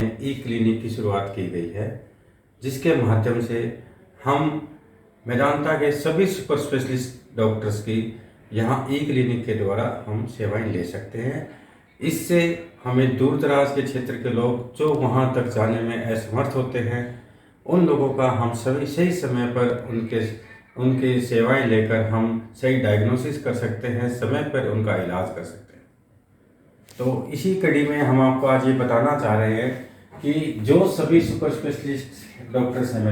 में ई क्लिनिक की शुरुआत की गई है, जिसके माध्यम से हम मेदांता के सभी सुपर स्पेशलिस्ट डॉक्टर्स की यहाँ ई क्लिनिक के द्वारा हम सेवाएं ले सकते हैं। इससे हमें दूर दराज के क्षेत्र के लोग जो वहाँ तक जाने में असमर्थ होते हैं, उन लोगों का हम सही समय पर उनके सेवाएं लेकर हम सही डायग्नोसिस कर सकते हैं, समय पर उनका इलाज कर सकते हैं। तो इसी कड़ी में हम आपको आज ये बताना चाह रहे हैं कि जो सभी सुपर स्पेशलिस्ट डॉक्टर्स हैं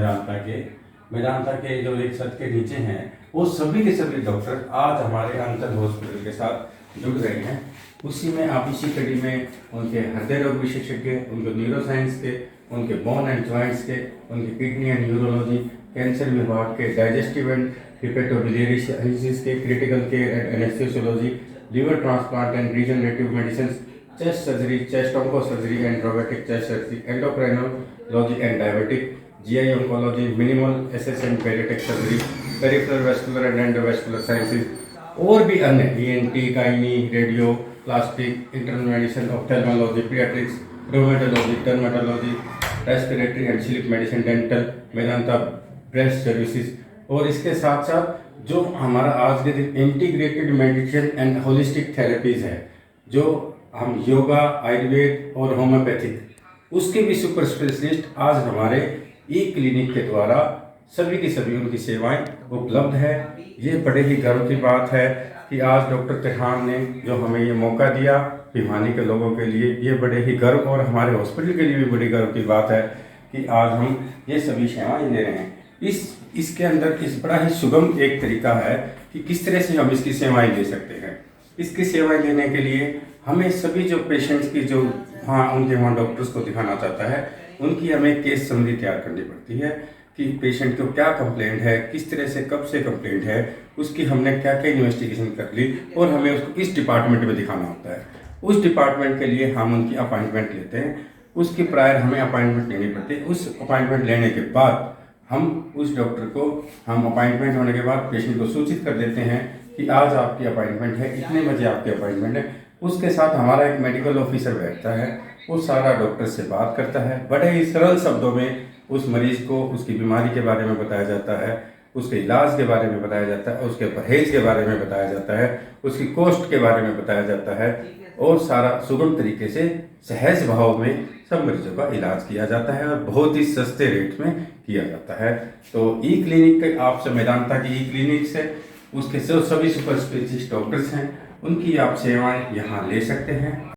मेदांता के जो एक छत के नीचे हैं, वो सभी के सभी डॉक्टर आज हमारे अंतर हॉस्पिटल के साथ जुड़ रहे हैं। उसी में आप इसी कड़ी में उनके हृदय रोग विशेषज्ञ, उनके न्यूरोसाइंस के, उनके बोन एंड जॉइंट्स के, उनके किडनी एंड न्यूरोलॉजी, कैंसर विभाग के, डाइजेस्टिव एंड हिपेटोबिलियरी डिसीज के, critical care and anaesthesiology, liver transplant and regenerative medicine, chest surgery, chest onco surgery and robotic chest surgery, endocrinology and diabetic, GI oncology, minimal access and paediatric surgery, peripheral vascular and endovascular sciences और भी अन्य ENT, gynae, radio, plastic, internal medicine, ophthalmology, paediatrics, rheumatology, dermatology, respiratory and sleep medicine, dental, Medanta breast services और इसके साथ साथ जो हमारा आज के दिन integrated medicine and holistic therapies है, जो हम योगा, आयुर्वेद और होम्योपैथिक, उसके भी सुपर स्पेशलिस्ट आज हमारे ई क्लिनिक के द्वारा सभी की सभी उनकी सेवाएं उपलब्ध है। ये बड़े ही गर्व की बात है कि आज डॉक्टर त्रिखान ने जो हमें ये मौका दिया भिवानी के लोगों के लिए, ये बड़े ही गर्व और हमारे हॉस्पिटल के लिए भी बड़ी गर्व की बात है कि आज हम ये सभी सेवाएं दे रहे हैं। इसके अंदर इस बड़ा ही सुगम एक तरीका है कि किस तरह से हम इसकी सेवाएं दे सकते हैं। इसकी सेवाएं देने के लिए हमें सभी जो पेशेंट्स की जो उनके वहाँ डॉक्टर्स को दिखाना चाहता है, उनकी हमें केस समरी तैयार करनी पड़ती है कि पेशेंट को क्या कंप्लेंट है, किस तरह से कब से कंप्लेंट है, उसकी हमने क्या क्या इन्वेस्टिगेशन कर ली और हमें उसको किस डिपार्टमेंट में दिखाना होता है। उस डिपार्टमेंट के लिए हम उनकी अपॉइंटमेंट लेते हैं, उसकी प्रायर हमें अपॉइंटमेंट लेनी पड़ती है। उस अपॉइंटमेंट लेने के बाद हम उस डॉक्टर को अपॉइंटमेंट होने के बाद पेशेंट को सूचित कर देते हैं कि आज आपकी अपॉइंटमेंट है, इतने बजे आपकी अपॉइंटमेंट है। उसके साथ हमारा एक मेडिकल ऑफिसर बैठता है, वो सारा डॉक्टर से बात करता है, बड़े ही सरल शब्दों में उस मरीज को उसकी बीमारी के बारे में बताया जाता है, उसके इलाज के बारे में बताया जाता है, उसके परहेज के बारे में बताया जाता है, उसकी कॉस्ट के बारे में बताया जाता है और सारा सुगम तरीके से सहज भाव में सब मरीजों का इलाज किया जाता है और बहुत ही सस्ते रेट में किया जाता है। तो ई क्लिनिक के आप मेदांता की ई क्लिनिक से उसके सभी सुपर स्पेशलिस्ट डॉक्टर्स हैं, उनकी आप सेवाएं यहाँ ले सकते हैं।